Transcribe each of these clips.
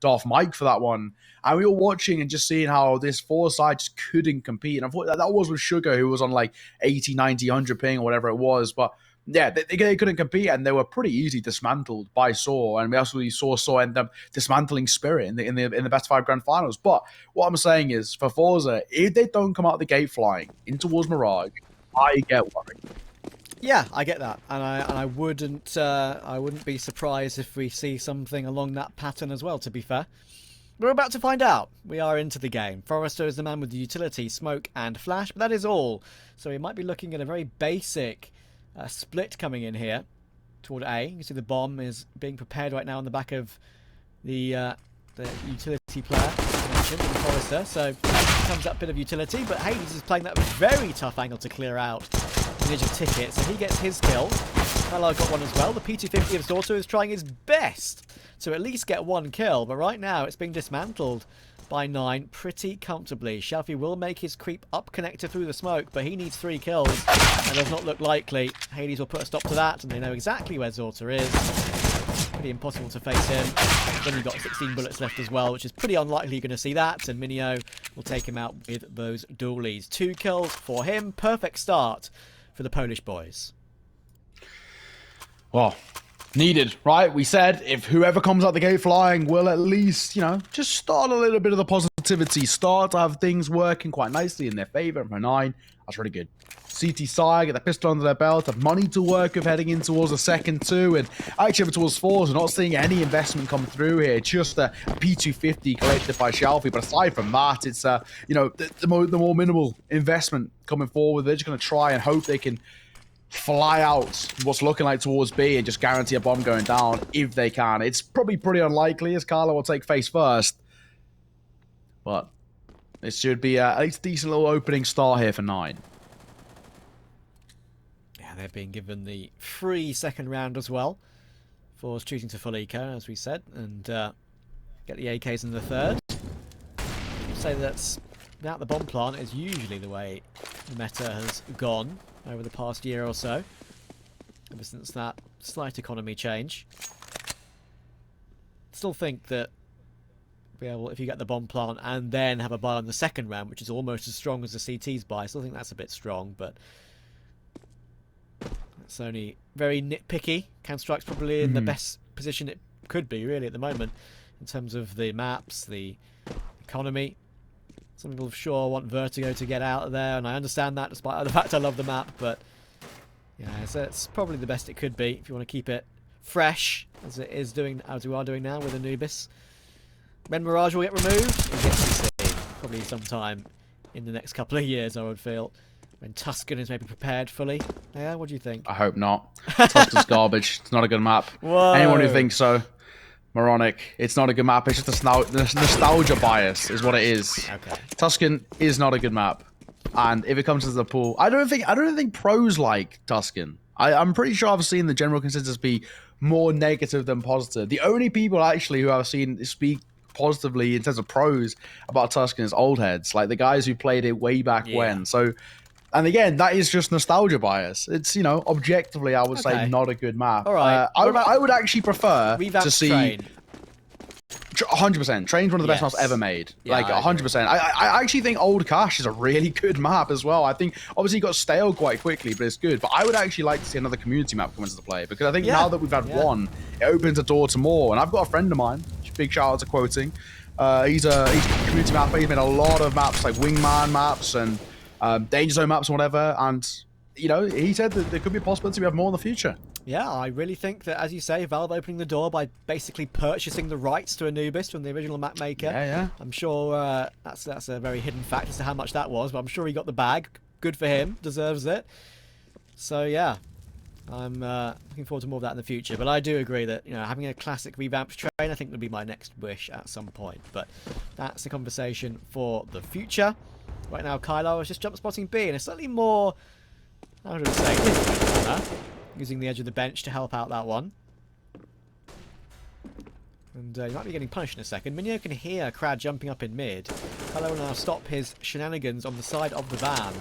Darth Mike for that one. And we were watching and just seeing how this forZe side just couldn't compete. And I thought that was with Sugar, who was on like 80, 90, 100 ping or whatever it was. But yeah, they couldn't compete, and they were pretty easily dismantled by Saw. And we also saw Saw end up dismantling Spirit in the best 5 grand finals. But what I'm saying is, for forZe, if they don't come out the gate flying in towards Mirage, I get worried. Yeah, I get that, and I wouldn't be surprised if we see something along that pattern as well. To be fair, we're about to find out. We are into the game. forZe is the man with the utility, smoke, and flash, but that is all. So we might be looking at a very basic split coming in here toward A. You can see the bomb is being prepared right now on the back of the utility player mentioned in forZe. So comes that bit of utility, but Hades is playing that very tough angle to clear out the edge of Ticket, so he gets his kill. Hello got one as well. The P250 of Zorto is trying his best to at least get one kill, but right now it's being dismantled by 9 pretty comfortably. Shelfie will make his creep up connector through the smoke, but he needs 3 kills. It does not look likely. Hades will put a stop to that, and they know exactly where Zorta is. Pretty impossible to face him. Then you've got 16 bullets left as well, which is pretty unlikely you're going to see that, and Minio will take him out with those dualies. 2 kills for him. Perfect start for the Polish boys. Well, needed, right? We said if whoever comes out the gate flying will at least, just start a little bit of the positivity, start to have things working quite nicely in their favor. And for 9, that's really good. CT side, get the pistol under their belt, have money to work with heading in towards the second 2, and actually towards 4s, we're not seeing any investment come through here, just a P250 collected by Shelfie. But aside from that, it's the more minimal investment coming forward. They're just going to try and hope they can fly out what's looking like towards B and just guarantee a bomb going down if they can. It's probably pretty unlikely, as Carlo will take face first, but it should be at least a decent little opening start here for 9. Yeah, they've been given the free second round as well for choosing to full eco, as we said, and get the AKs in the third. So that's without the bomb plant is usually the way the meta has gone over the past year or so, ever since that slight economy change. Still think that if you get the bomb plant and then have a buy on the second round, which is almost as strong as the CT's buy, I still think that's a bit strong, but it's only very nitpicky. Counter-Strike's probably in the best position it could be, really, at the moment, in terms of the maps, the economy. Some people sure want Vertigo to get out of there, and I understand that despite the fact I love the map, but yeah, so it's probably the best it could be if you want to keep it fresh, as we are doing now with Anubis. When Mirage will get removed, we'll get to see probably sometime in the next couple of years, I would feel, when Tuscan is maybe prepared fully. Yeah, what do you think? I hope not. Tuscan's garbage. It's not a good map. Whoa. Anyone who thinks so, moronic. It's not a good map. It's just the nostalgia bias is what it is. Okay. Tuscan is not a good map, and if it comes to the pool, I don't think pros like Tuscan. I'm pretty sure I've seen the general consensus be more negative than positive. The only people actually who I've seen speak positively in terms of pros about Tuscan is old heads, like the guys who played it way back when. So, and again, that is just nostalgia bias. It's, objectively, I would say not a good map. All right. I would actually prefer to see Train. 100%. Train's one of the best maps ever made. Yeah, like 100%. I actually think Old Cash is a really good map as well. I think obviously it got stale quite quickly, but it's good. But I would actually like to see another community map come into the play, because I think now that we've had one, it opens a door to more. And I've got a friend of mine, big shout out to Quoting. He's a community map. He's made a lot of maps like Wingman maps and Danger Zone maps and whatever. And he said that there could be a possibility we have more in the future. Yeah, I really think that, as you say, Valve opening the door by basically purchasing the rights to Anubis from the original map maker. Yeah. I'm sure that's a very hidden fact as to how much that was, but I'm sure he got the bag. Good for him. Deserves it. So, yeah. I'm looking forward to more of that in the future. But I do agree that, having a classic revamped train, I think, would be my next wish at some point. But that's a conversation for the future. Right now, Kylo is just jump spotting B, and it's slightly more, how should I say, difficult, using the edge of the bench to help out that one. And you might be getting punished in a second. Minio can hear Crad jumping up in mid. Kylo will now stop his shenanigans on the side of the van.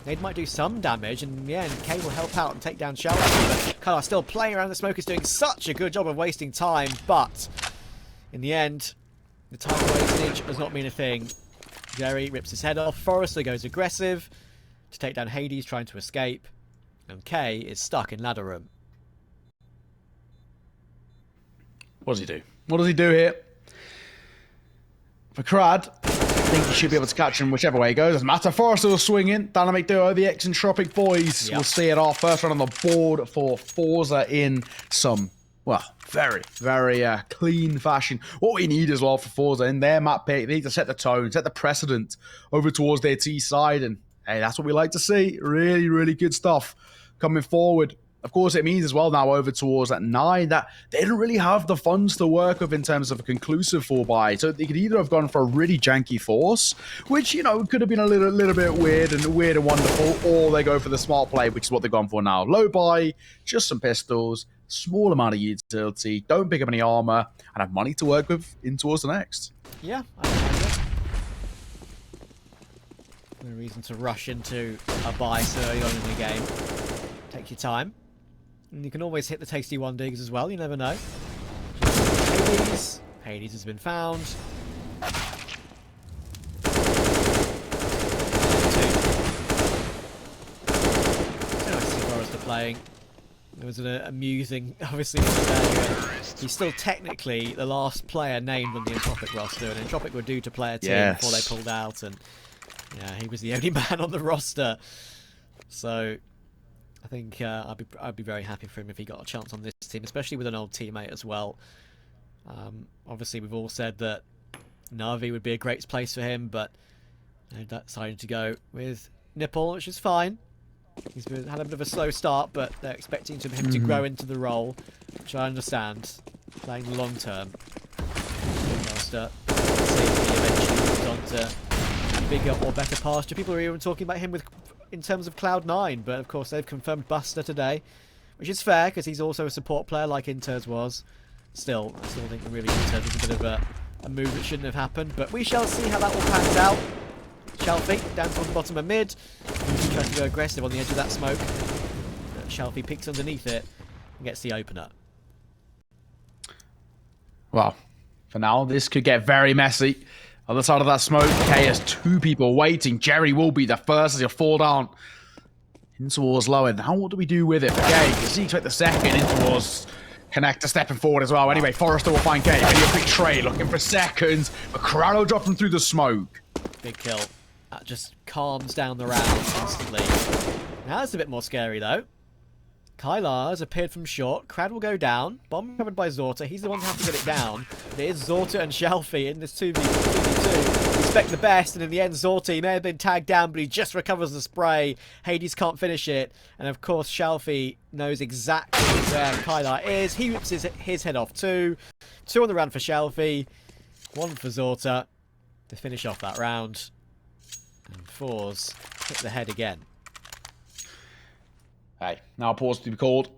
Nade might do some damage, and in the end, K will help out and take down Shelfie. But Kylo still playing around the smoke, is doing such a good job of wasting time, but In the end, the time wastage does not mean a thing. Jerry rips his head off. forZe goes aggressive to take down Hades, trying to escape. And K is stuck in ladder room. What does he do? What does he do here? For Crad, I think he should be able to catch him whichever way he goes. Doesn't matter. forZe will swing in. Dynamic duo, the eccentric boys will see it off. First one on the board for forZe in some, well, very, very clean fashion. What we need as well for forZe in their map pick, they need to set the tone, set the precedent over towards their T side. And hey, that's what we like to see. Really, really good stuff coming forward. Of course, it means as well now over towards that 9 that they didn't really have the funds to work with in terms of a conclusive 4-buy. So they could either have gone for a really janky force, which, you know, could have been a little bit weird and wonderful, or they go for the smart play, which is what they've gone for now. Low buy, just some pistols, small amount of utility, don't pick up any armor, and have money to work with in towards the next. Yeah, I don't mind it. No reason to rush into a buy so early on in the game. Take your time. And you can always hit the tasty 1 digs as well, you never know. Hades. Hades has been found. So nice to see forZe playing. There was an amusing, obviously, he's still technically the last player named on the Entropic roster, and Entropic were due to play a team before they pulled out, and yeah, he was the only man on the roster. So I think I'd be very happy for him if he got a chance on this team, especially with an old teammate as well. Obviously, we've all said that Na'Vi would be a great place for him, but they decided to go with Nipple, which is fine. He's had a bit of a slow start, but they're expecting him to grow into the role, which I understand. Playing long term. Master, safety eventually moves on to bigger or better pasture. People are even talking about him in terms of Cloud9, but of course they've confirmed Buster today, which is fair because he's also a support player like Inters was. Still, I still think really Inters was a bit of a move that shouldn't have happened, but we shall see how that all pans out. Shelfie down towards the bottom of mid. He tries to go aggressive on the edge of that smoke. But Shelfie peeks underneath it and gets the opener. Well, for now, this could get very messy. Other side of that smoke, K has 2 people waiting. Jerry will be the first as he'll fall down in towards low end. Now what do we do with it for K? Because he took the second in towards Connector stepping forward as well. Anyway, forZe will find K. Maybe a quick trade looking for seconds. But Corrado dropping through the smoke. Big kill. That just calms down the round instantly. Now it's a bit more scary though. Kylar has appeared from short. Crad will go down. Bomb covered by Zorta. He's the one who has to get it down. But it is Zorta and Shelfie in this 2v2. Expect the best, and in the end, Zorta, he may have been tagged down, but he just recovers the spray. Hades can't finish it. And of course, Shelfie knows exactly where Kylar is. He rips his head off too. 2 on the round for Shelfie. 1 for Zorta to finish off that round. And forZe hit the head again. Hey, now a pause to be called.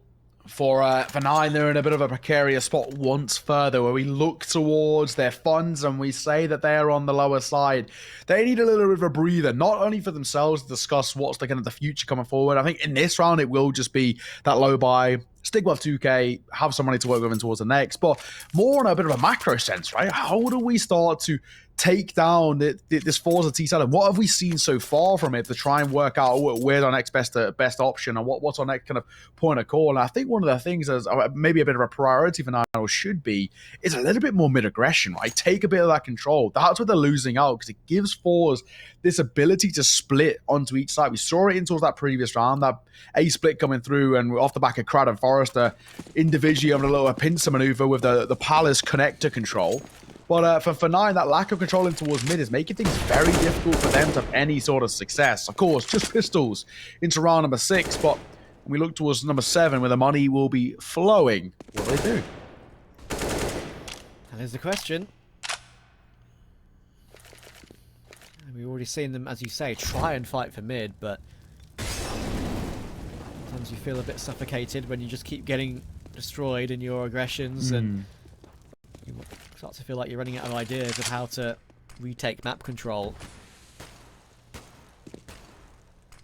For 9, they're in a bit of a precarious spot once further, where we look towards their funds and we say that they are on the lower side. They need a little bit of a breather, not only for themselves to discuss what's the kind of the future coming forward. I think in this round it will just be that low buy, stick with 2K, have some money to work with towards the next, but more in a bit of a macro sense, right? How do we start to take down this forZe T side? And what have we seen so far from it to try and work out where's our next best option and what's our next kind of point of call? And I think one of the things is maybe a bit of a priority for now should be is a little bit more mid-aggression, right? Take a bit of that control. That's what they're losing out, because it gives forZe this ability to split onto each side. We saw it in towards that previous round, that A split coming through, and off the back of Crad and forZe individually having a little pincer maneuver with the Palace connector control. But for 9, that lack of control in towards mid is making things very difficult for them to have any sort of success. Of course, just pistols into round number 6, but when we look towards number 7, where the money will be flowing, what do they do? That is the question. We've already seen them, as you say, try and fight for mid, but sometimes you feel a bit suffocated when you just keep getting destroyed in your aggressions and you start to feel like you're running out of ideas of how to retake map control.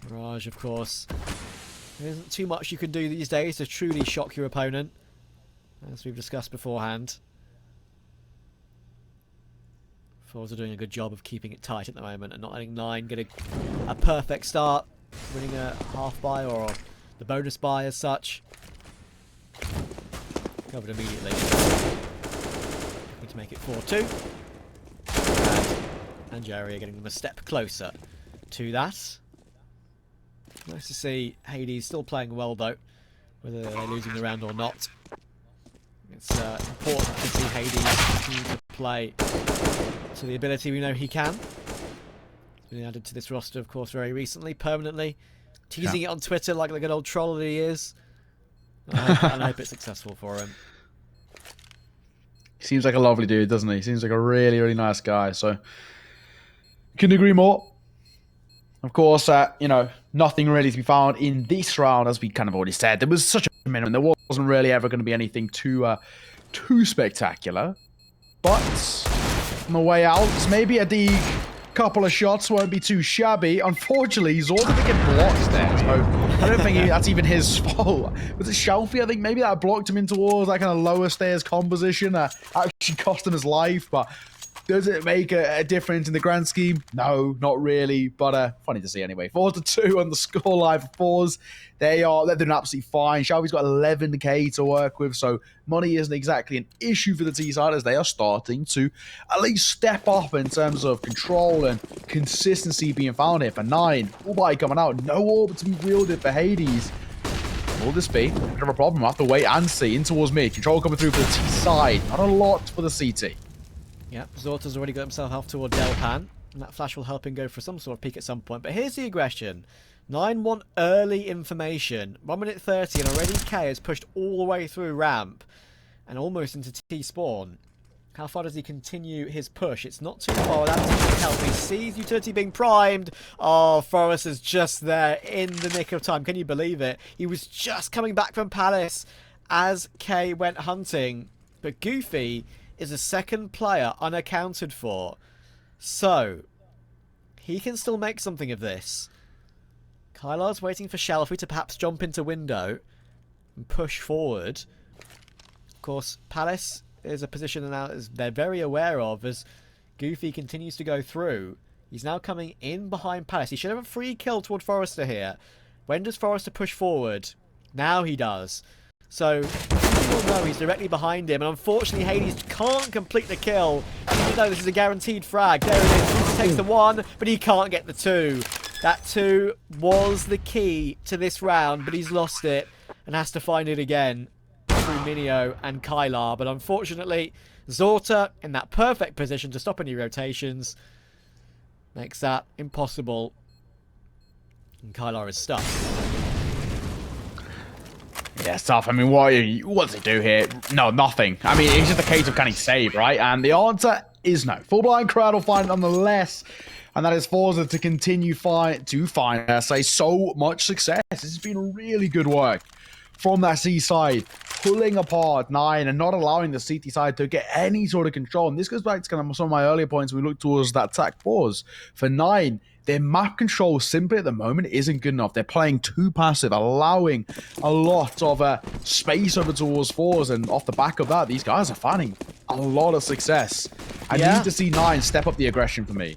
Mirage, of course. There isn't too much you can do these days to truly shock your opponent, as we've discussed beforehand. forZe are doing a good job of keeping it tight at the moment and not letting 9 get a perfect start, winning a half buy or the bonus buy as such. Covered immediately. Need to make it 4-2. And Jerry are getting them a step closer to that. Nice to see Hades still playing well though, whether they're losing the round or not. It's important to see Hades continue to play to the ability we know he can. He's been added to this roster, of course, very recently, permanently. Teasing it on Twitter like the good old troll that he is. And I hope it's successful for him. He seems like a lovely dude, doesn't he? Seems like a really, really nice guy. So, couldn't agree more. Of course, you know, nothing really to be found in this round, as we kind of already said. There was such a minimum. There wasn't really ever going to be anything too spectacular. But on the way out, maybe a couple of shots won't be too shabby. Unfortunately, he's also going to get blocked there. So I don't think that's even his fault. Was it Shelfie? I think maybe that blocked him in towards that kind of lower stairs composition. Actually cost him his life, but does it make a difference in the grand scheme? No, not really, but funny to see anyway. 4-2 on the scoreline for forZe. They're doing absolutely fine. Shelby's got 11k to work with, so money isn't exactly an issue for the T-side as they are starting to at least step up in terms of control and consistency being found here for 9. Full body coming out, no orb to be wielded for Hades. Will this be a bit of a problem? We'll have to wait and see. In towards mid, control coming through for the T-side. Not a lot for the CT. Yep, Zorta's already got himself off toward Delpan, and that flash will help him go for some sort of peek at some point. But here's the aggression. 9 want early information. 1 minute 30, and already K has pushed all the way through ramp and almost into T-spawn. How far does he continue his push? It's not too far. That can help. He sees utility being primed. Oh, forZe is just there in the nick of time. Can you believe it? He was just coming back from Palace as K went hunting. But Goofy is a second player unaccounted for. So, he can still make something of this. Kylar's waiting for Shelfie to perhaps jump into window and push forward. Of course, Palace is a position now as they're very aware of as Goofy continues to go through. He's now coming in behind Palace. He should have a free kill toward forZe here. When does forZe push forward? Now he does. So, people know he's directly behind him, and unfortunately Hades can't complete the kill, even though this is a guaranteed frag. There it is, he takes the 1, but he can't get the 2. That 2 was the key to this round, but he's lost it, and has to find it again through Minio and Kylar. But unfortunately, Zorta, in that perfect position to stop any rotations, makes that impossible, and Kylar is stuck. Yeah, it's tough. I mean, what does he do here? No, nothing. I mean, it's just a case of can he save, right? And the answer is no. Full blind crowd will find it nonetheless. And that is forZe to continue to find, say, so much success. This has been really good work from that C side, pulling apart 9 and not allowing the CT side to get any sort of control. And this goes back to kind of some of my earlier points when we look towards that attack forZe. For 9, their map control simply at the moment isn't good enough. They're playing too passive, allowing a lot of space over towards forZe, and off the back of that, these guys are finding a lot of success. I need to see 9 step up the aggression for me.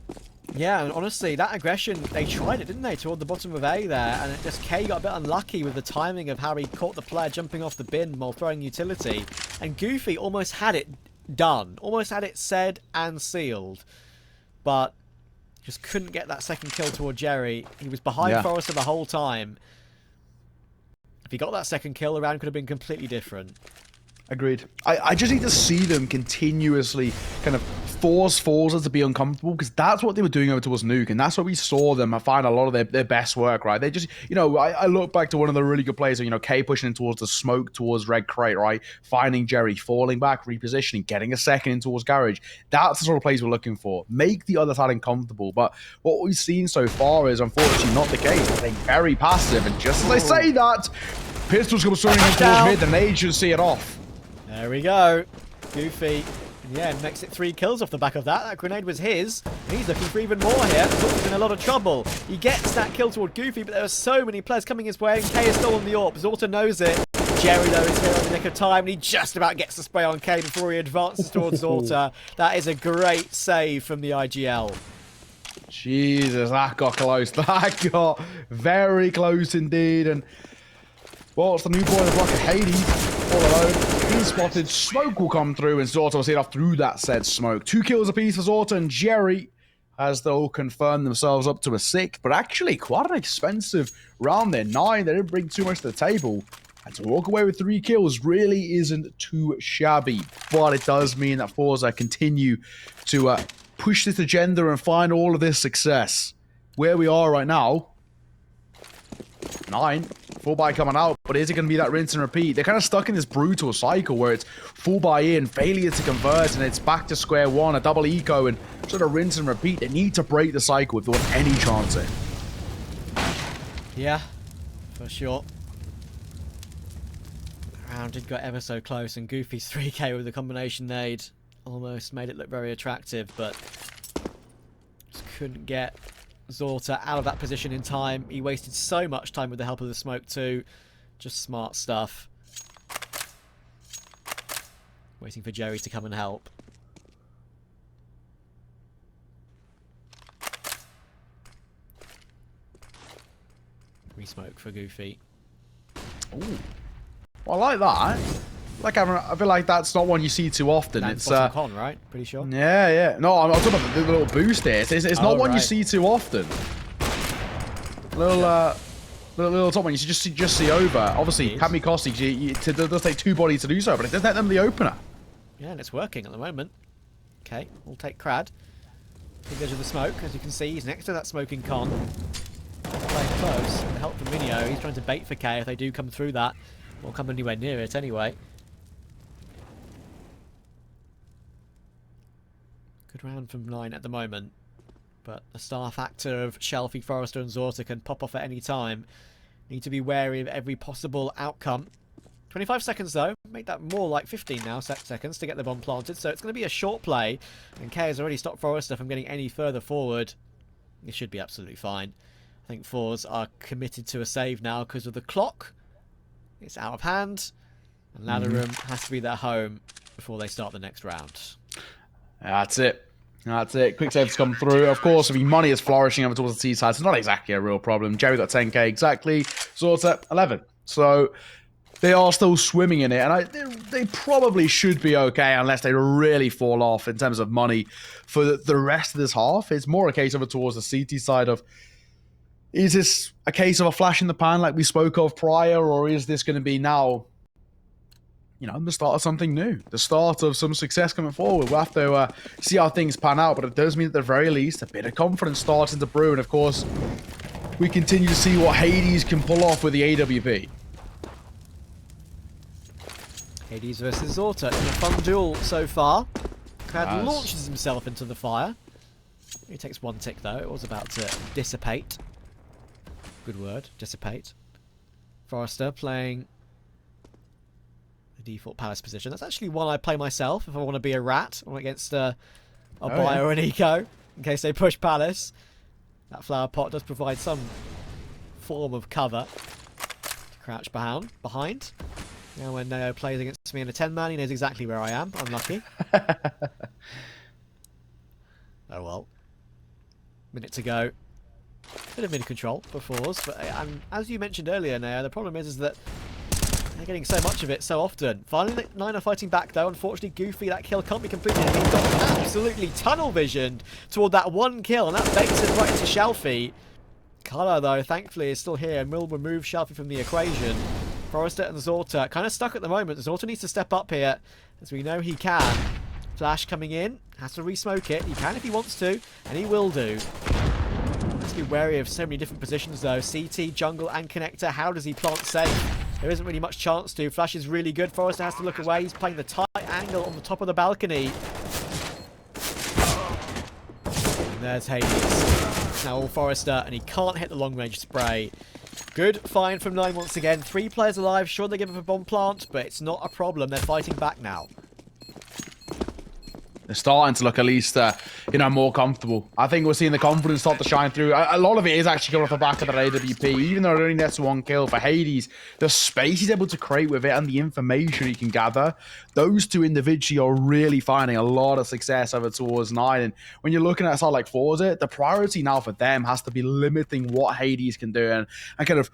Yeah, and honestly, that aggression, they tried it, didn't they, toward the bottom of A there, and it just K got a bit unlucky with the timing of how he caught the player jumping off the bin while throwing utility, and Goofy almost had it done, almost had it said and sealed, but just couldn't get that second kill toward Jerry. He was behind forZe the whole time. If he got that second kill, the round could have been completely different. Agreed. I just need to see them continuously kind of force forZe to be uncomfortable, because that's what they were doing over towards Nuke, and that's where we saw them find a lot of their best work, right? They just, you know, I look back to one of the really good plays, you know, K pushing in towards the smoke, towards Red Crate, right? Finding Jerry, falling back, repositioning, getting a second in towards Garage. That's the sort of plays we're looking for. Make the other side uncomfortable, but what we've seen so far is unfortunately not the case. They're very passive, and just as I say that, Pistols come swinging in towards mid, and they should see it off. There we go. Goofy, yeah, makes it 3 kills off the back of that. That grenade was his, and he's looking for even more here. Zorta's in a lot of trouble. He gets that kill toward Goofy, but there are so many players coming his way, and K is still on the AWP. Zorta knows it. Jerry, though, is here on the nick of time, and he just about gets the spray on K before he advances towards Zorta. That is a great save from the IGL. Jesus, that got close. That got very close indeed. And, well, it's the new boy in the block of Hades. All alone. He's spotted. Smoke will come through, and Zorta will see it off through that said smoke. 2 kills apiece for Zorta and Jerry, as they'll confirm themselves up to a 6. But actually, quite an expensive round there. 9. They didn't bring too much to the table. And to walk away with 3 kills really isn't too shabby. But it does mean that forZe continue to push this agenda and find all of this success. Where we are right now, 9. Full buy coming out, but is it going to be that rinse and repeat? They're kind of stuck in this brutal cycle where it's full buy in, failure to convert, and it's back to square one, a double eco, and sort of rinse and repeat. They need to break the cycle if they want any chance in. Yeah, for sure. The round did go ever so close, and Goofy's 3k with the combination nade almost made it look very attractive, but just couldn't get Zorta out of that position in time. He wasted so much time with the help of the smoke too. Just smart stuff. Waiting for Jerry to come and help. Re-smoke for Goofy. Ooh. Well, I like that. I feel like that's not one you see too often. It's con, right? Pretty sure. Yeah, yeah. No, I'm talking about the little boost here. It's not one you see too often. Little top one you just see over. Obviously, Kami Kostic, it does take 2 bodies to do so, but it does let them the opener. Yeah, and it's working at the moment. Okay, we'll take Crad. Big edge of the smoke, as you can see, he's next to that smoking con. Playing close. With the help from Minio, he's trying to bait for K if they do come through that. Won't come anywhere near it anyway. Good round from 9 at the moment, but the star factor of Shelfie, forZe and Zorta can pop off at any time. Need to be wary of every possible outcome. 25 seconds though, make that more like 15 now seconds to get the bomb planted, so it's going to be a short play, and K has already stopped forZe from getting any further forward. It should be absolutely fine. I think forZe are committed to a save now because of the clock. It's out of hand, and Ladder Room has to be their home before they start the next round. That's it. That's it. Quick saves come through. Of course, money is flourishing over towards the C side. It's not exactly a real problem. Jerry got 10k exactly. Zorta 11. So they are still swimming in it, and they probably should be okay unless they really fall off in terms of money for the rest of this half. It's more a case of it towards the CT side of, is this a case of a flash in the pan like we spoke of prior, or is this going to be now, the start of something new, the start of some success coming forward? We'll have to see how things pan out, but it does mean at the very least a bit of confidence starting to brew, and of course we continue to see what Hades can pull off with the AWP. Hades versus Zorta in a fun duel so far. Crad launches himself into the fire. He takes 1 tick though. It was about to dissipate. Good word, dissipate. forZe playing the default palace position. That's actually one I play myself if I want to be a rat or against a buy or an eco in case they push palace. That flower pot does provide some form of cover to crouch behind. Now when Neo plays against me in a 10-man, he knows exactly where I am. Unlucky. Oh well. Minute to go. Bit of mid-control for forZe, but as you mentioned earlier, Neo, the problem is that they're getting so much of it so often. Finally, the 9 are fighting back though. Unfortunately, Goofy, that kill can't be completed. He's got absolutely tunnel visioned toward that 1 kill, and that baits him right into Shelfie. Color, though, thankfully, is still here and will remove Shelfie from the equation. forZe and Zorta kind of stuck at the moment. Zorta needs to step up here, as we know he can. Flash coming in, has to re-smoke it. He can if he wants to, and he will do. Has to be wary of so many different positions though. CT, jungle, and connector. How does he plant safe? There isn't really much chance to. Flash is really good. forZe has to look away. He's playing the tight angle on the top of the balcony. And there's Hades. Now all forZe, and he can't hit the long-range spray. Good find from 9 once again. 3 players alive. Sure, they give him a bomb plant, but it's not a problem. They're fighting back now. They're starting to look at least, more comfortable. I think we're seeing the confidence start to shine through. A lot of it is actually coming off the back of that AWP. Even though it only nets 1 kill for Hades, the space he's able to create with it and the information he can gather, those two individually are really finding a lot of success over towards 9. And when you're looking at a side like forZe, the priority now for them has to be limiting what Hades can do and kind of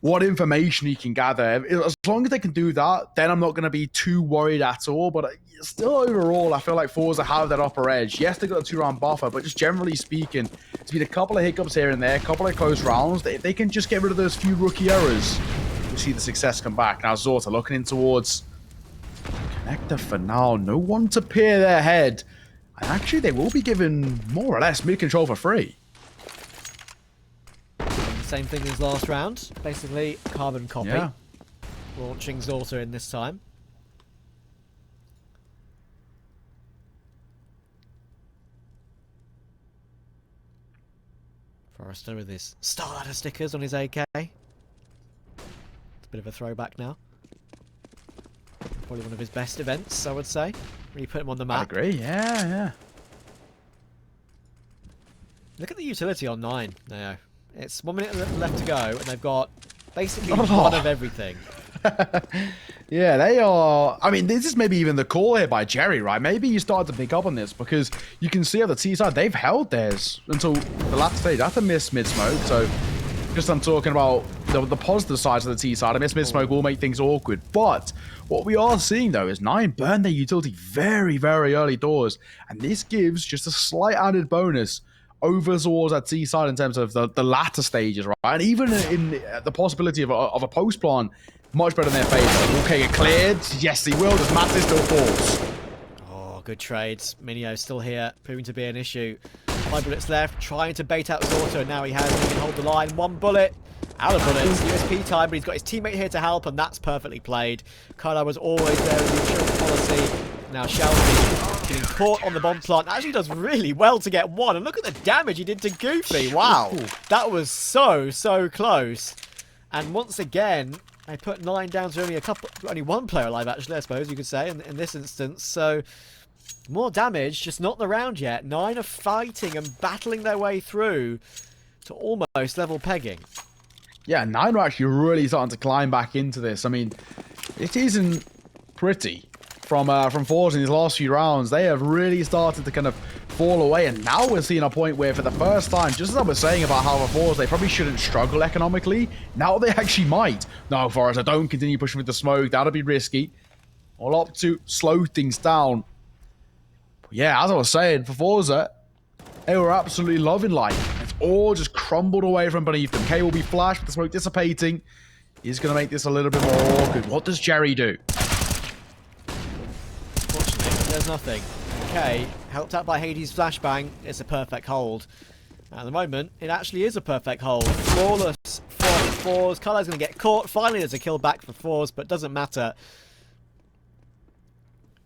what information he can gather. As long as they can do that, then I'm not going to be too worried at all. But still, overall, I feel like forZe have that upper edge. Yes, they got a 2-round buffer, but just generally speaking, it's been a couple of hiccups here and there, a couple of close rounds. If they can just get rid of those few rookie errors, you'll see the success come back. Now, Zorta looking in towards Connector for now. No one to peer their head. And actually, they will be given more or less mid-control for free. Same thing as last round. Basically, carbon copy. Yeah. Launching Zorta in this time. forZe with his Star Ladder stickers on his AK. It's a bit of a throwback now. Probably one of his best events, I would say. Really put him on the map. I agree, yeah. Look at the utility on 9 now. It's 1 minute left to go, and they've got basically one of everything. Yeah, they are. I mean, this is maybe even the call here by Jerry, right? Maybe you start to pick up on this because you can see on the T side, they've held theirs until the last stage. That's a miss mid-smoke. So just I'm talking about the positive sides of the T side. A miss mid-smoke will make things awkward. But what we are seeing, though, is 9 burn their utility very, very early doors. And this gives just a slight added bonus over towards that T side in terms of the latter stages, right? And even in the possibility of a post plan, much better in their favor. Okay, get cleared. Yes, he will. Does Matt still falls? Oh, good trades. Minio still here, proving to be an issue. 5 bullets left, trying to bait out Zorta, and now he can hold the line. 1 bullet. Out of bullets. USP time, but he's got his teammate here to help, and that's perfectly played. Kyle was always there in the insurance policy. Now Shelby getting caught on the bomb plant. Actually does really well to get 1. And look at the damage he did to Goofy. Wow. That was so close. And once again, they put 9 down to only 1 player alive, actually, I suppose you could say, in this instance. So more damage, just not in the round yet. 9 are fighting and battling their way through to almost level pegging. Yeah, 9 are actually really starting to climb back into this. I mean, it isn't pretty from forZe in these last few rounds. They have really started to kind of fall away, and now we're seeing a point where for the first time, just as I was saying about how for forZe, they probably shouldn't struggle economically, now they actually might. No, forZe, don't continue pushing with the smoke. That'll be risky. I'll opt to slow things down. But yeah, as I was saying, for forZe, they were absolutely loving life. It's all just crumbled away from beneath them. K will be flashed with the smoke dissipating. He's going to make this a little bit more awkward. What does Jerry do? Unfortunately, there's nothing. K, helped out by Hades' flashbang, it's a perfect hold. At the moment, it actually is a perfect hold. Flawless from forZe. Carlo's going to get caught. Finally, there's a kill back for forZe, but doesn't matter.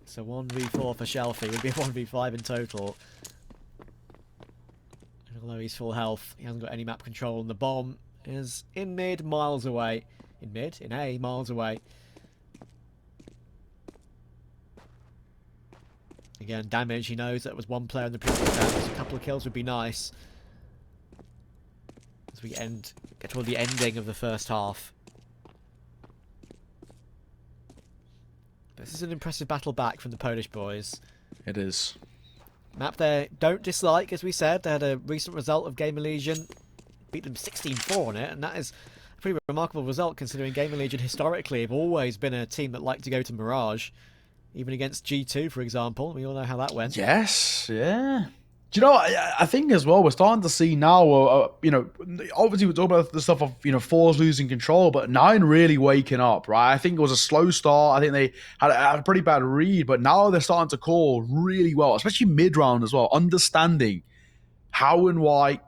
It's a 1v4 for Shelfie. It would be a 1v5 in total. And although he's full health, he hasn't got any map control, and the bomb is in mid, miles away. In mid? In A, miles away. Again, damage. He knows that was 1 player in the previous round, so a couple of kills would be nice. As we get toward the ending of the first half. This is an impressive battle back from the Polish boys. It is. Map they don't dislike, as we said. They had a recent result of Gamer Legion. Beat them 16-4 on it, and that is a pretty remarkable result considering Gamer Legion historically have always been a team that like to go to Mirage. Even against G2, for example. We all know how that went. Yes, yeah. Do you know, I think as well, we're starting to see now, obviously we're talking about the stuff of, forZe losing control, but 9 really waking up, right? I think it was a slow start. I think they had a pretty bad read, but now they're starting to call really well, especially mid-round as well, understanding how and why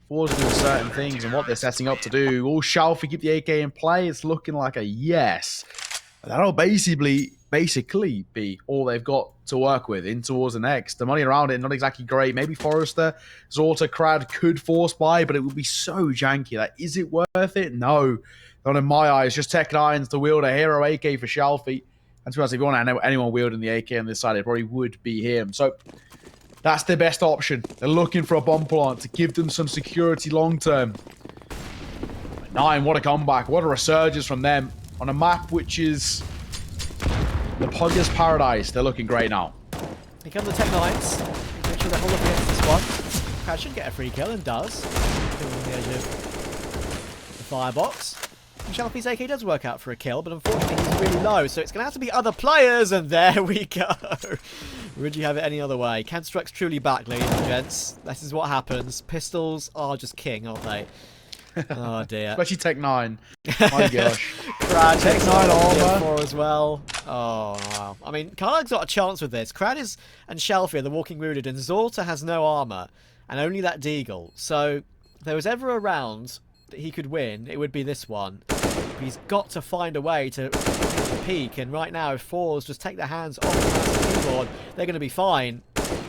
forZe are doing certain things and what they're setting up to do. All Shelfie keep the AK in play. It's looking like a yes. That'll basically be all they've got to work with in towards the next. The money around it, not exactly great. Maybe forZe, Zorta, Crad could force buy, but it would be so janky. Like, is it worth it? No. Not in my eyes. Just Tech 9s to wield a hero AK for Shelfie. And to be honest, if you want anyone wielding the AK on this side, it probably would be him. So that's their best option. They're looking for a bomb plant to give them some security long term. 9, what a comeback. What a resurgence from them on a map which is the Pugger's paradise. They're looking great now. Here come the Tech Knights. Make sure they hold up against this one. Crowd should get a free kill and does. Still on the edge of the firebox. Shelfie's AK does work out for a kill, but unfortunately he's really low, so it's going to have to be other players, and there we go. Would you have it any other way? Counter-Strike's truly back, ladies and gents. This is what happens. Pistols are just king, aren't they? Oh dear. Especially Tech 9. My gosh. Crad Tech 9 armor as well. Oh wow. I mean, Kylar's got a chance with this. Crad and Shelfie are the walking wounded, and Zorta has no armor, and only that Deagle. So if there was ever a round that he could win, it would be this one. But he's got to find a way to peak, and right now if forZe just take their hands off the keyboard, they're going to be fine.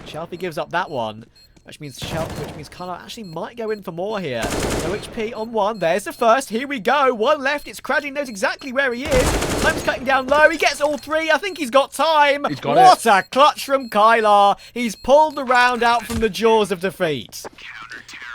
Shelfie gives up that one, which means Kylar actually might go in for more here. No HP on one. There's the first. Here we go. One left. It's Crad. He knows exactly where he is. Time's cutting down low. He gets all three. I think he's got time. What a clutch from Kylar. He's pulled the round out from the jaws of defeat.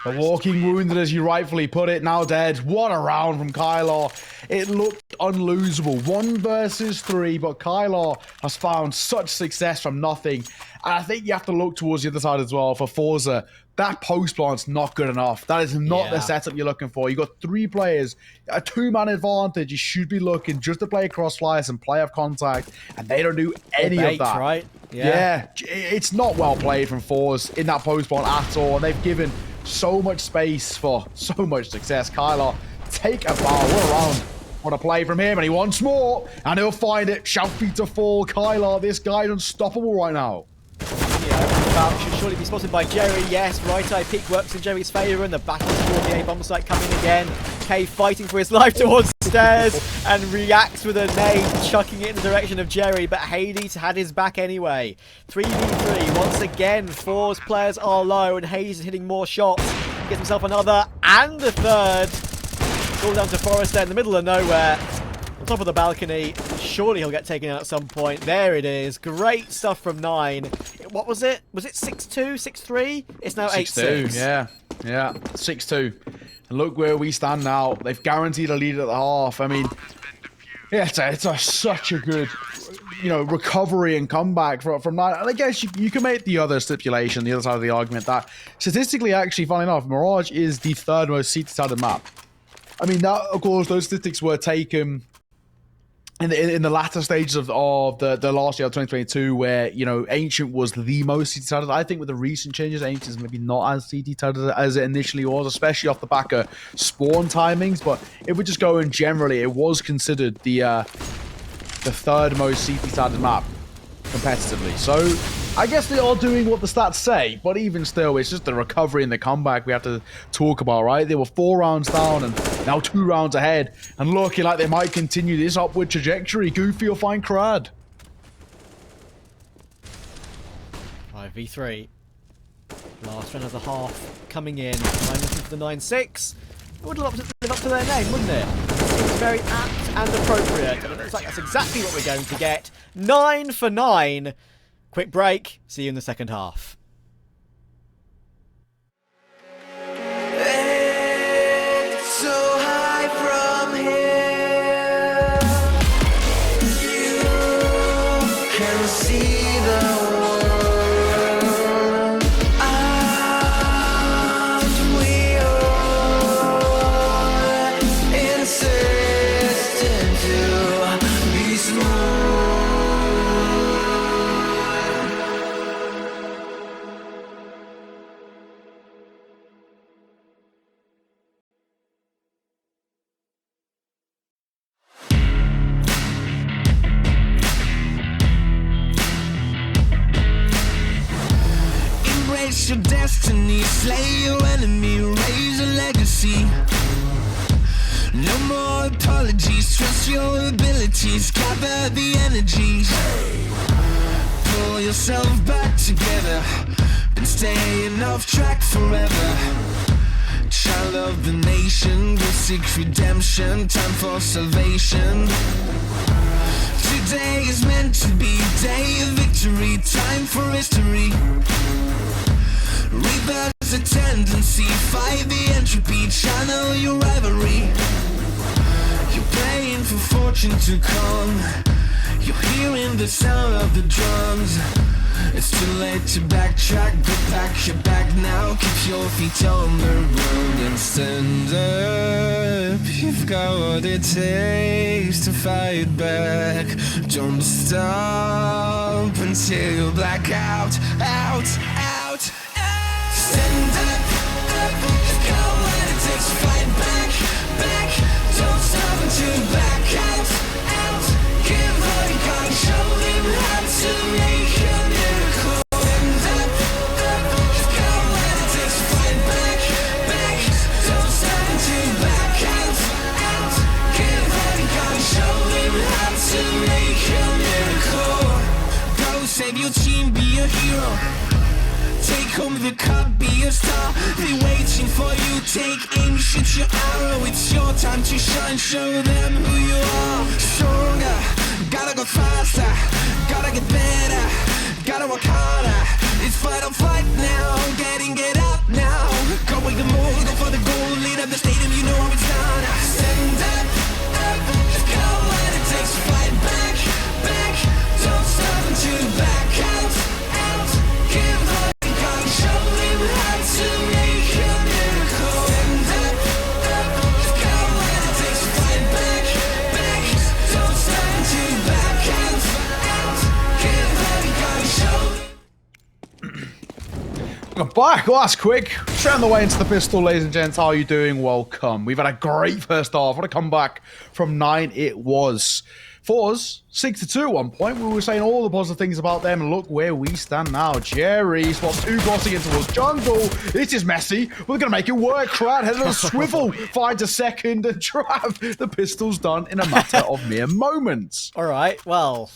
The walking wounded, as you rightfully put it, now dead. What a round from Kylar. It looked unlosable. 1 versus 3, but Kylar has found such success from nothing. And I think you have to look towards the other side as well for forZe. That post plant's not good enough. That is not the setup you're looking for. You got 3 players, a 2-man advantage. You should be looking just to play cross flyers and play off contact, and they don't do any of that. Right? Yeah, it's not well played from forZe in that post plant at all, and they've given so much space for so much success. Kylar, take a bow. What a round. What a play from him, and he wants more, and he'll find it. Shelfie to fall. Kylar, this guy's unstoppable right now. Yeah, should surely be spotted by Jerry. Yes, right eye peek works in Jerry's favour, and the battle toward the A-bomb site coming again. K fighting for his life towards the stairs and reacts with a nade, chucking it in the direction of Jerry, but Hades had his back anyway. 3v3, once again, forZe players are low, and Hades is hitting more shots. He gets himself another and a third. It's all down to forZe in the middle of nowhere. On top of the balcony. Surely he'll get taken out at some point. There it is. Great stuff from 9. What was it? Was it 6-2, 6-3? It's now 8-6. Yeah. 6-2. And look where we stand now. They've guaranteed a lead at the half. I mean, yeah, it's such a good, recovery and comeback from that. And I guess you can make the other stipulation, the other side of the argument, that statistically, actually, funny enough, Mirage is the 3rd most CT-sided map. I mean, that, of course, those statistics were taken in the latter stages of the last year of 2022, where Ancient was the most CT-sided. I think with the recent changes, Ancient is maybe not as CT-sided as it initially was, especially off the back of spawn timings. But if we're just going generally, it was considered the 3rd most CT-sided map competitively. So I guess they are doing what the stats say, but even still, it's just the recovery and the comeback we have to talk about, right? They were 4 rounds down and now 2 rounds ahead, and looking like they might continue this upward trajectory. Goofy will find Crad. 5v3. Last round of the half coming in. I'm looking for the 9-6. It would live up to their name, wouldn't it? It's very apt and appropriate, and it looks like that's exactly what we're going to get. 9 for 9. Quick break. See you in the second half. It's so high from here. You can see the world. Aren't we all insistent to be smooth? Embrace your destiny, slay your enemy, raise a legacy. No more apologies, trust your abilities, gather the energies. Pull yourself back together, been staying off track forever. Child of the nation, go seek redemption, time for salvation. To Today is meant to be day of victory, time for history. Reverse the tendency, fight the entropy, channel your rivalry. You're praying for fortune to come, you're hearing the sound of the drums. It's too late to backtrack, but pack your bag now. Keep your feet on the ground and stand up. You've got what it takes to fight back. Don't stop until you black out, out, out, out. Stand up, up. You've got what it takes to fight back, back. Don't stop until you black out, out. Give all you got and show them how to make a miracle. Stand up, up. You've got what it takes to fight back, back. Don't stop until you black out, out. Give all you got and show them how to make a miracle. Go save your team, be a hero. Take home the cup, be a star. They waiting for you, take aim, shoot your arrow. It's your time to shine, show them who you are. Stronger, gotta go faster, gotta get better, gotta work harder. It's fight or flight now, get out now. Go with the move, go for the goal, lead up the stadium, you know how it's done. Stand up, up, you've got what it takes to fight back, back. Don't stop until you back out, out. Give all you got and show them how to make a miracle. Stand up, up, you've got what it takes to fight back, back. Don't stop until you back out, out. Give all you got and show them. Back, well, that's quick. Straight on the way into the pistol, ladies and gents. How are you doing? Welcome. We've had a great first half. What a comeback from 9 it was. forZe, 6-2 at one point. We were saying all the positive things about them, and look where we stand now. Jerry spots 2 crossing into towards jungle. This is messy. We're going to make it work. Crad headed on a swivel. Finds a second, and Trav, the pistol's done in a matter of mere moments. All right, well,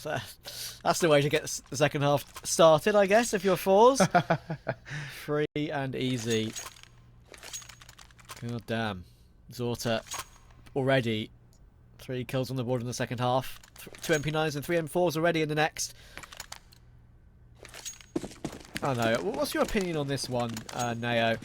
that's the way to get the second half started, I guess, if you're forZe. Free and easy. God damn. Zorta already 3 kills on the board in the second half. 2 MP9s and 3 M4s already in the next. I don't know. What's your opinion on this one, Nao?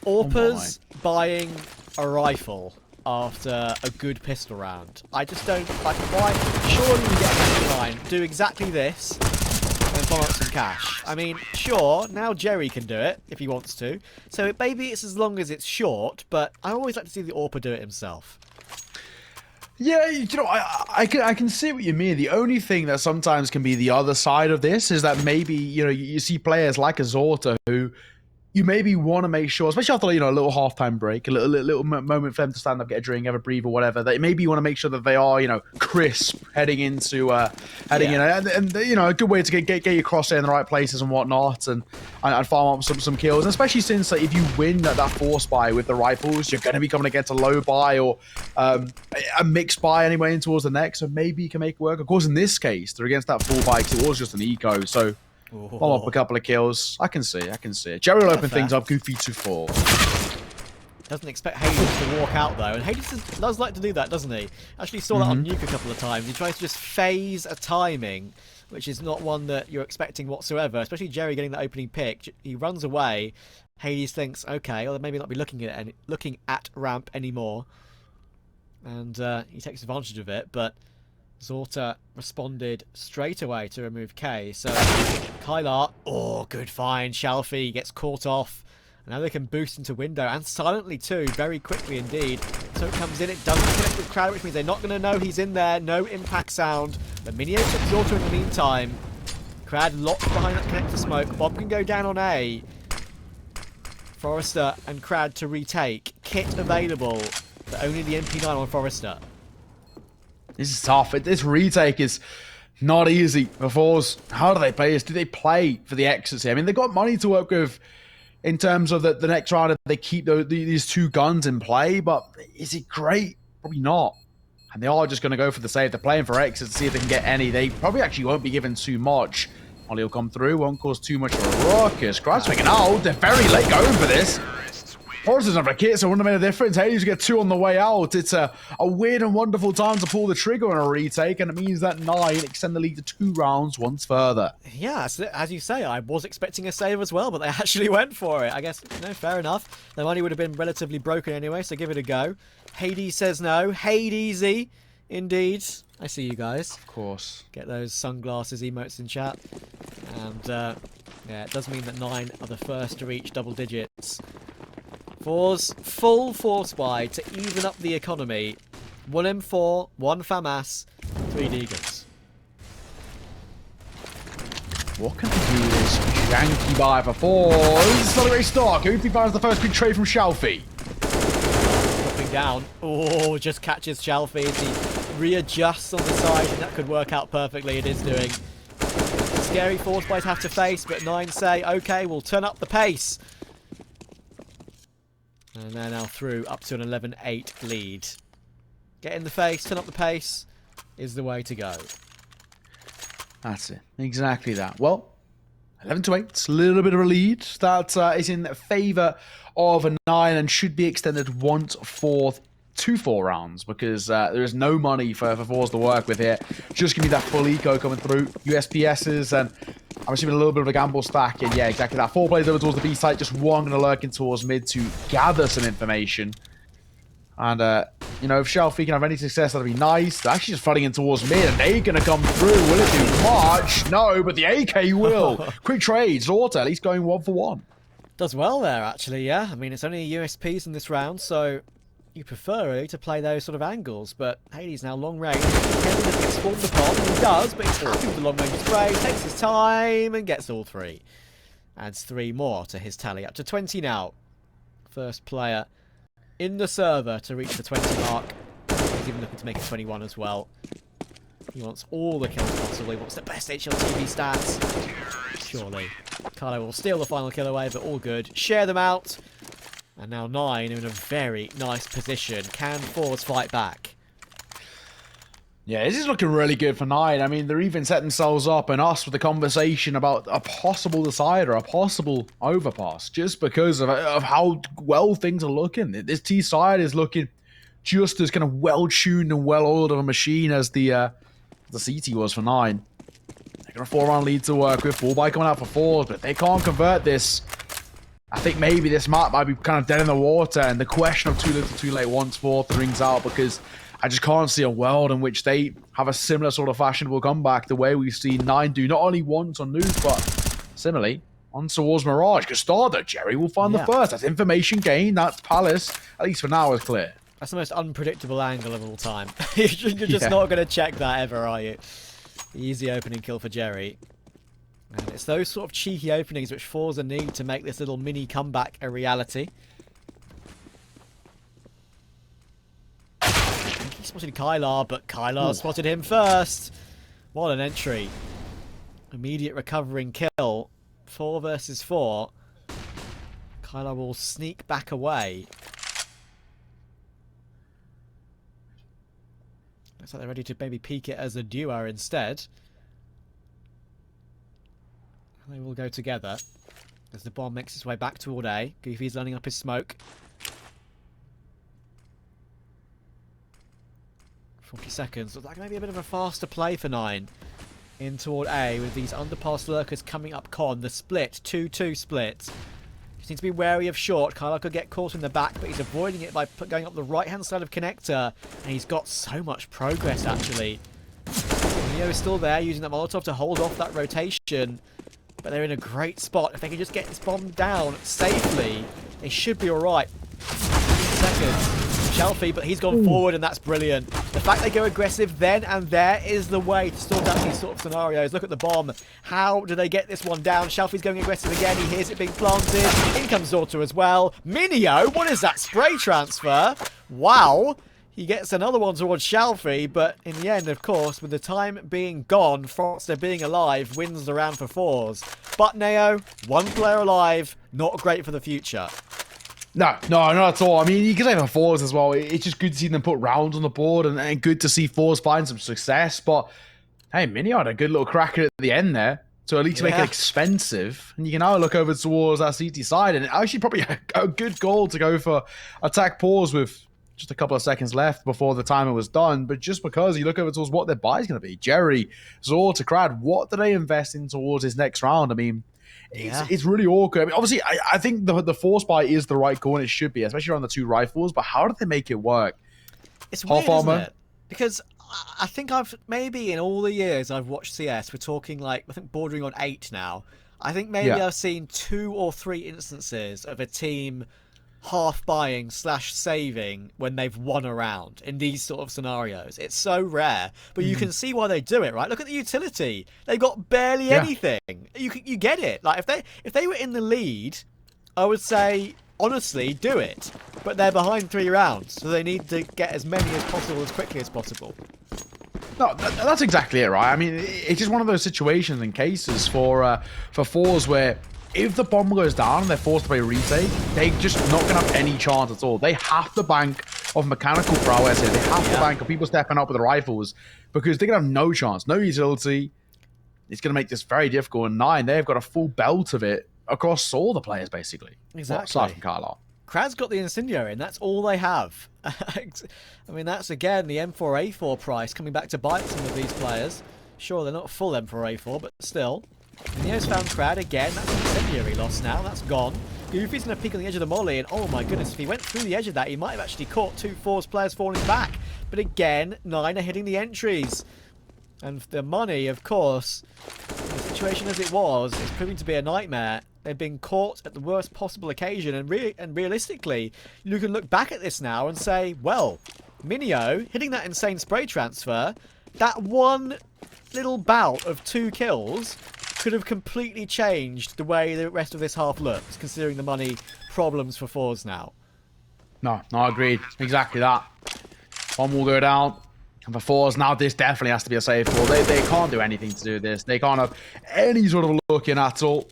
Orpa's buying a rifle after a good pistol round. I just don't like why. Surely you get an MP9, do exactly this, and farm up some cash. I mean, sure, now Jerry can do it if he wants to. So maybe it's as long as it's short, but I always like to see the Orpa do it himself. Yeah, you know, I can see what you mean. The only thing that sometimes can be the other side of this is that maybe, you know, you see players like a Zorta who you maybe want to make sure, especially after, you know, a little halftime break, a little moment for them to stand up, get a drink, have a breathe or whatever, that maybe you want to make sure that they are, you know, crisp heading into in, and you know, a good way to get your crosshair in the right places and whatnot, and farm up some kills, and especially since if you win that force buy with the rifles, you're going to be coming against a low buy or a mixed buy anyway in towards the next, so maybe you can make it work. Of course, in this case, they're against that full buy because it was just an eco, so follow up a couple of kills. I can see it. Jerry will open things up, Goofy to fall. Doesn't expect Hades to walk out though, and Hades does like to do that, doesn't he? Actually saw that on Nuke a couple of times. He tries to just phase a timing, which is not one that you're expecting whatsoever, especially Jerry getting that opening pick. He runs away. Hades thinks, okay, well, maybe not be looking at ramp anymore, and he takes advantage of it, but Zorta responded straight away to remove K. So Kylar, oh, good find. Shalfie gets caught off. And now they can boost into window, and silently too, very quickly indeed. So it comes in, it doesn't connect with Crowd, which means they're not going to know he's in there. No impact sound. But Minio took Zorta in the meantime. Crowd locked behind that connector smoke. Bob can go down on A. forZe and Crowd to retake. Kit available, but only the MP9 on forZe. This is tough. This retake is not easy for forZe. How do they play this? Do they play for the exits here? I mean, they've got money to work with in terms of the next round. If they keep these 2 guns in play, but is it great? Probably not. And they are just going to go for the save. They're playing for exits to see if they can get any. They probably actually won't be given too much. Molly will come through, won't cause too much of a ruckus. Crowd swinging out. They're very late going for this. forZe doesn't have a kit, so it wouldn't have made a difference. Hades get 2 on the way out. It's a weird and wonderful time to pull the trigger on a retake, and it means that 9 extend the lead to 2 rounds once further. Yeah, as you say, I was expecting a save as well, but they actually went for it. I guess, fair enough. The money would have been relatively broken anyway, so give it a go. Hades says no. Hadesy, indeed. I see you guys. Of course. Get those sunglasses emotes in chat. And, yeah, it does mean that 9 are the first to reach double digits. forZe, full force buy to even up the economy. 1 M4, 1 FAMAS, 3 Deagans. What can they do with this janky buy for forZe? It's not a great start. Goofy finds the first big trade from Shalfie. Dropping down. Oh, just catches Shalfie as he readjusts on the side, and that could work out perfectly. It is doing. Scary force buys have to face, but 9 say, okay, we'll turn up the pace. And they're now through up to an 11-8 lead. Get in the face, turn up the pace is the way to go. That's it. Exactly that. Well, 11-8. It's a little bit of a lead. That is in favour of a 9 and should be extended once for 2 rounds because there is no money for forZe to work with here. Just give me that full eco coming through. USPSs and I'm assuming a little bit of a gamble stack. And yeah, exactly that. 4 plays over towards the B site. Just 1 going to lurk in towards mid to gather some information. And, you know, if Shelfie can have any success, that'd be nice. They're actually just flooding in towards mid, and they're going to come through. Will it do much? No, but the AK will. Quick trade. Zorta at least going 1 for 1. Does well there, actually, yeah. I mean, it's only USPs in this round, so you prefer really to play those sort of angles. But Hades now long range. Kenny doesn't get spawned upon, and he does, but he's happy with the long range spray. Takes his time and gets all 3. Adds 3 more to his tally. Up to 20 now. First player in the server to reach the 20 mark. He's even looking to make it 21 as well. He wants all the kills possible. He wants the best HLTV stats. Surely. Carlo will steal the final kill away, but all good. Share them out. And now 9 are in a very nice position. Can forZe fight back? Yeah, this is looking really good for 9. I mean, they're even setting themselves up and us with a conversation about a possible decider, a possible overpass, just because of how well things are looking. This T side is looking just as kind of well-tuned and well-oiled of a machine as the CT was for 9. They got a 4-round lead to work with. 4 by coming out for forZe, but they can't convert this. I think maybe this map might be kind of dead in the water, and the question of too little too late once forth rings out because I just can't see a world in which they have a similar sort of fashionable comeback the way we've seen 9 do, not only once on Nuke, but similarly on towards Mirage. Castada, Jerry will find the first. That's information gain. That's Palace, at least for now, is clear. That's the most unpredictable angle of all time. You're just not going to check that ever, are you? Easy opening kill for Jerry. And it's those sort of cheeky openings which forZe need to make this little mini comeback a reality. He spotted Kylar, but Kylar spotted him first. What an entry. Immediate recovering kill. 4 versus 4. Kylar will sneak back away. Looks like they're ready to maybe peek it as a duo instead. They will go together as the bomb makes its way back toward A. Goofy's lining up his smoke. 40 seconds. Looks like maybe a bit of a faster play for 9. In toward A with these underpass lurkers coming up con. The split. 2-2 split. Just need to be wary of short. Kylar could get caught in the back, but he's avoiding it by going up the right-hand side of connector. And he's got so much progress, actually. Neo is still there, using that Molotov to hold off that rotation. But they're in a great spot. If they can just get this bomb down safely, they should be alright. Seconds. Shelfie, but he's gone forward, and that's brilliant. The fact they go aggressive then and there is the way to sort out these sort of scenarios. Look at the bomb. How do they get this one down? Shelfie's going aggressive again. He hears it being planted. In comes Zorta as well. Minio, what is that spray transfer? Wow. He gets another one towards Shelfie, but in the end, of course, with the time being gone, forZe being alive wins the round for forZe. But Neo, 1 player alive, not great for the future. No, not at all. I mean, you can say for forZe as well. It's just good to see them put rounds on the board and good to see forZe find some success. But, hey, Mini had a good little cracker at the end there. to at least make it expensive. And you can now look over towards our CT side, and actually probably a good goal to go for attack pause with just a couple of seconds left before the timer was done. But just because you look over towards what their buy is going to be, Jerry, Zor to Crad, what do they invest in towards this next round? I mean, it's really awkward. I mean, obviously, I think the force buy is the right call, and it should be, especially on the 2 rifles. But how did they make it work? It's weird, isn't it? Because I think maybe in all the years I've watched CS, we're talking like, I think bordering on 8 now. I think maybe I've seen 2 or 3 instances of a team half buying / saving when they've won a round in these sort of scenarios. It's so rare, but you can see why they do it, right? Look at the utility. They got barely anything. You get it. Like if they were in the lead, I would say honestly do it. But they're behind 3 rounds, so they need to get as many as possible as quickly as possible. No, that's exactly it, right? I mean, it's just one of those situations and cases for forZe where if the bomb goes down and they're forced to play retake, they're just not going to have any chance at all. They have to bank of mechanical prowess here. They have to bank of people stepping up with the rifles because they're going to have no chance, no utility. It's going to make this very difficult. And 9, they've got a full belt of it across all the players, basically. Exactly. Aside from Carlisle. Krad's got the incendiary, and that's all they have. I mean, that's, again, the M4A4 price coming back to bite some of these players. Sure, they're not full M4A4, but still. Neo's found Krad again. That's an incendiary loss now. That's gone. Goofy's going to peek on the edge of the molly, and oh my goodness, if he went through the edge of that, he might have actually caught 2 forZe players falling back. But again, 9 are hitting the entries. And the money, of course, the situation as it was, is proving to be a nightmare. They've been caught at the worst possible occasion, and realistically, you can look back at this now and say, well, Minio hitting that insane spray transfer, that one little bout of 2 kills could have completely changed the way the rest of this half looks, considering the money problems for forZe now. No, agreed. Exactly that. One will go down. And for forZe, now this definitely has to be a safe call. They can't do anything to do this. They can't have any sort of look in at all.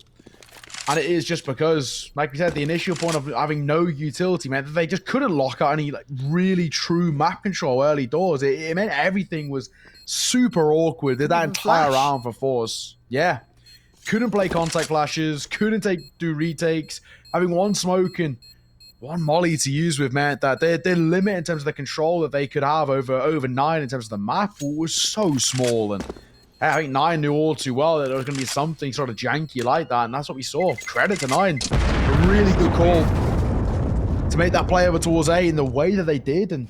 And it is just because, like we said, the initial point of having no utility meant that they just couldn't lock out any like really true map control early doors. It meant everything was super awkward. Did that entire round for forZe. Yeah. Couldn't play contact flashes, couldn't do retakes. Having one smoke and one molly to use with meant that their limit in terms of the control that they could have over 9 in terms of the map was so small. And I think 9 knew all too well that there was going to be something sort of janky like that, and that's what we saw. Credit to 9. A really good call to make that play over towards A in the way that they did. And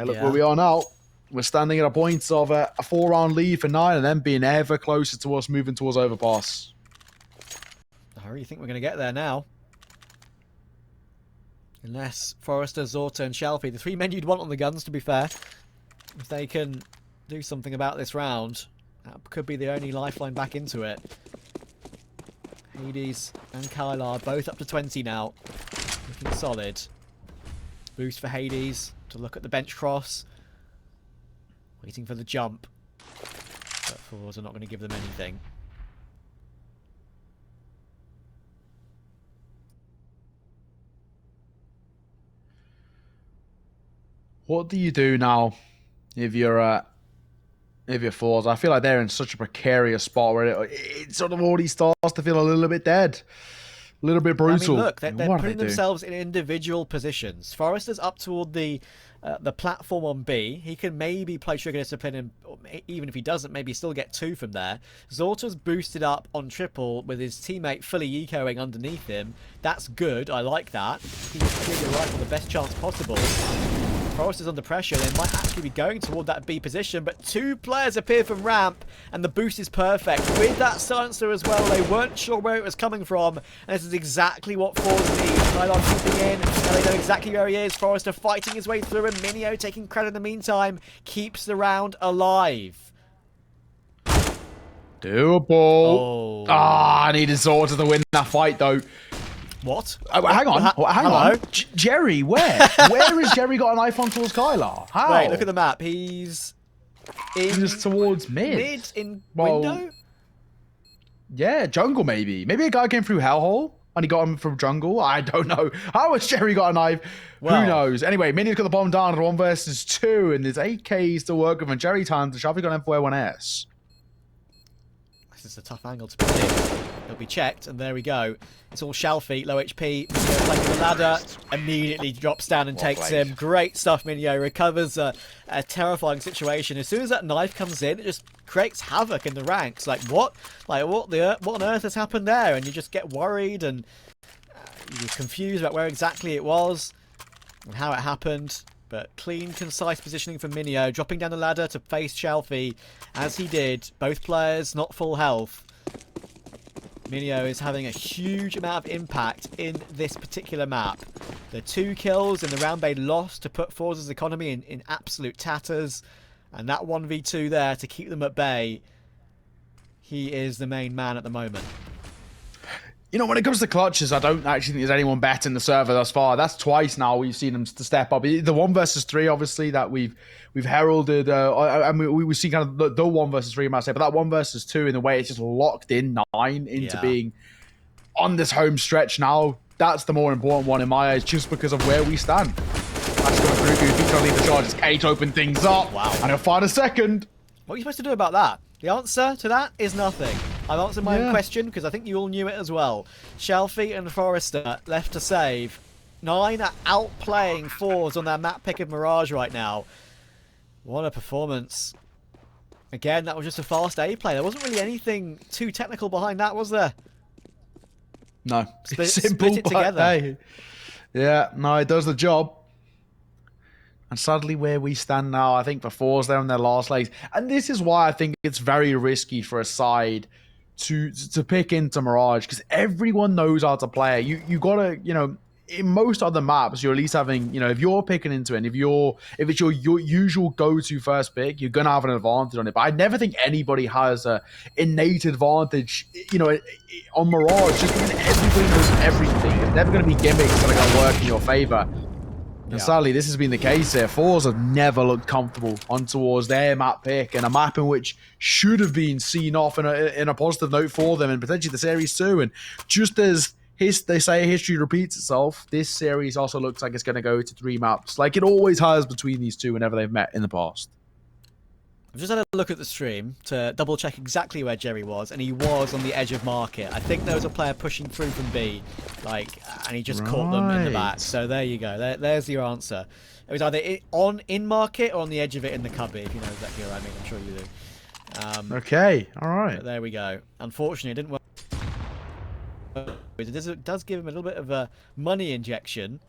look where we are now. We're standing at a point of a 4-round lead for 9 and then being ever closer to us moving towards overpass. I really think we're going to get there now. Unless forZe, Zorta and Shelfie, the 3 men you'd want on the guns, to be fair. If they can do something about this round, that could be the only lifeline back into it. Hades and Kylar both up to 20 now. Looking solid. Boost for Hades to look at the bench cross. Waiting for the jump. But forZe are not going to give them anything. What do you do now if you're forZe? I feel like they're in such a precarious spot where it sort of already starts to feel a little bit dead. A little bit brutal. I mean, look, they're putting themselves in individual positions. forZe's up toward the platform on B. He can maybe play Trigger Discipline, and even if he doesn't, maybe still get 2 from there. Zorta's boosted up on triple with his teammate fully ecoing underneath him. That's good. I like that. He's clearly right for the best chance possible. forZe is under pressure. They might actually be going toward that B position, but 2 players appear from ramp, and the boost is perfect. With that silencer as well, they weren't sure where it was coming from, and this is exactly what forZe need. Nylon creeping in, and they know exactly where he is. forZe fighting his way through, and Minio taking credit in the meantime, keeps the round alive. Doable. I needed Zorta to win that fight, though. What? Hang on. Jerry, where? Where has Jerry got an knife on towards Kylar? How? Wait, look at the map. He's just towards mid. Mid in window? Yeah, jungle maybe. Maybe a guy came through Hellhole and he got him from jungle. I don't know. How has Jerry got a knife? Well, who knows? Anyway, Minion's got the bomb down at 1 versus 2, and there's 8Ks to work with, and Jerry Tan, the Shelby got M4A1S. I This is a tough angle to put in. It'll be checked, and there we go. It's all Shalfie, low HP. Minio playing the ladder, immediately drops down and takes him. Great stuff, Minio. Recovers a terrifying situation. As soon as that knife comes in, it just creates havoc in the ranks. Like, what? Like, what on earth has happened there? And you just get worried, and you're confused about where exactly it was and how it happened. But clean, concise positioning from Minio, dropping down the ladder to face Shalfie, as he did. Both players not full health. Minio is having a huge amount of impact in this particular map. The 2 kills and the round they lost to put forZe's economy in absolute tatters. And that 1v2 there to keep them at bay. He is the main man at the moment. You know, when it comes to clutches, I don't actually think there's anyone better in the server thus far. That's twice now we've seen them to step up. The 1 versus 3, obviously, that we've heralded, and we see kind of the 1 versus 3, I might say, but that 1 versus 2 in the way it's just locked in 9 into being on this home stretch now. That's the more important one in my eyes, just because of where we stand. That's going through. If he's trying to leave the charges, K to open things up. Wow. And he'll find a second. What are you supposed to do about that? The answer to that is nothing. I've answered my own question because I think you all knew it as well. Shalfie and forZe left to save. 9 are outplaying forZe on their map pick of Mirage right now. What a performance. Again, that was just a fast A play. There wasn't really anything too technical behind that, was there? No. Split it together. Hey. Yeah, no, it does the job. And sadly, where we stand now, I think for forZe, they're on their last legs. And this is why I think it's very risky for a side to pick into Mirage, because everyone knows how to play. You gotta, you know, in most other maps, you're at least having, you know, if you're picking into it, and if it's your usual go-to first pick, you're gonna have an advantage on it. But I never think anybody has a innate advantage, you know, on Mirage, just because everybody knows everything. There's never gonna be gimmicks that are gonna work in your favor. And sadly, this has been the case here. forZe have never looked comfortable on towards their map pick, and a map in which should have been seen off in a positive note for them, and potentially the series too. And just as they say history repeats itself, this series also looks like it's going to go to 3 maps, like it always has between these two whenever they've met in the past. I've just had a look at the stream to double check exactly where Jerry was, and he was on the edge of market. I think there was a player pushing through from B, and he just caught them in the back. So there you go. There's your answer. It was either in market or on the edge of it in the cubby, if you know exactly what I mean. I'm sure you do. Okay, all right. There we go. Unfortunately, it didn't work. It does give him a little bit of a money injection,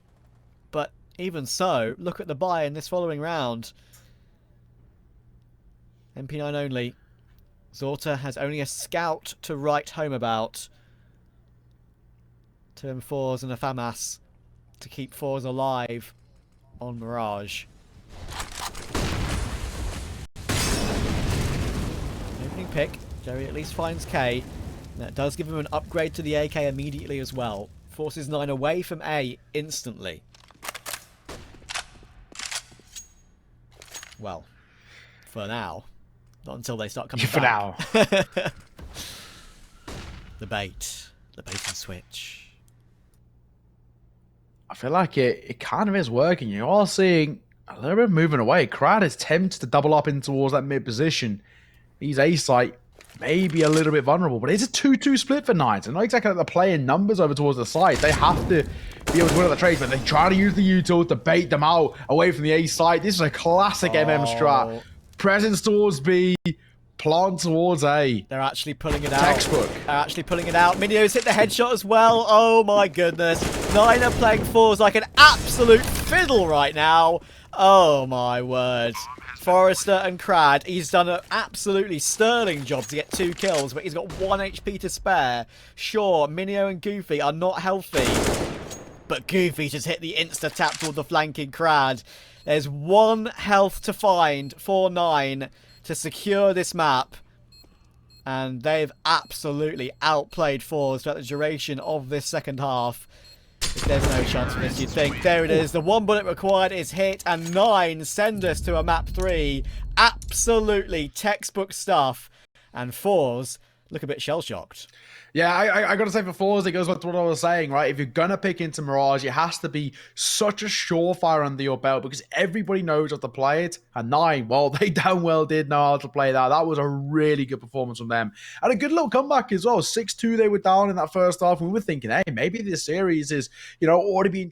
but even so, look at the buy in this following round. MP9 only. Zorta has only a scout to write home about. 2 M4s and a FAMAS to keep forZe alive on Mirage. Opening pick. Jerry at least finds K. That does give him an upgrade to the AK immediately as well. Forces 9 away from A instantly. Well, for now. Not until they start coming back. For now. The bait and switch. I feel like it kind of is working. You are seeing a little bit of moving away. Crad is tempted to double up in towards that mid position. He's A site, maybe a little bit vulnerable, but it's a 2-2 split for Knights. And not exactly like they're playing numbers over towards the side. They have to be able to win at the trades, but they try to use the util to bait them out away from the A site. This is a classic MM strat. Presence towards B, plant towards A. They're actually pulling it out. Textbook. They're actually pulling it out. Minio's hit the headshot as well. Oh my goodness. 9 are playing forZe like an absolute fiddle right now. Oh my word. forZe and Crad, he's done an absolutely sterling job to get 2 kills, but he's got 1 HP to spare. Sure, Minio and Goofy are not healthy, but Goofy just hit the insta-tap toward the flanking Crad. There's 1 health to find for 9 to secure this map. And they've absolutely outplayed forZe throughout the duration of this second half. If there's no chance for this, you'd think. There it is. The 1 bullet required is hit. And 9 send us to a map 3. Absolutely textbook stuff. And forZe look a bit shell-shocked. Yeah, I got to say for forZe, it goes back to what I was saying, right? If you're going to pick into Mirage, it has to be such a surefire under your belt because everybody knows how to play it. And 9, well, they damn well did know how to play that. That was a really good performance from them. And a good little comeback as well. 6-2 they were down in that first half. And we were thinking, hey, maybe this series is, already being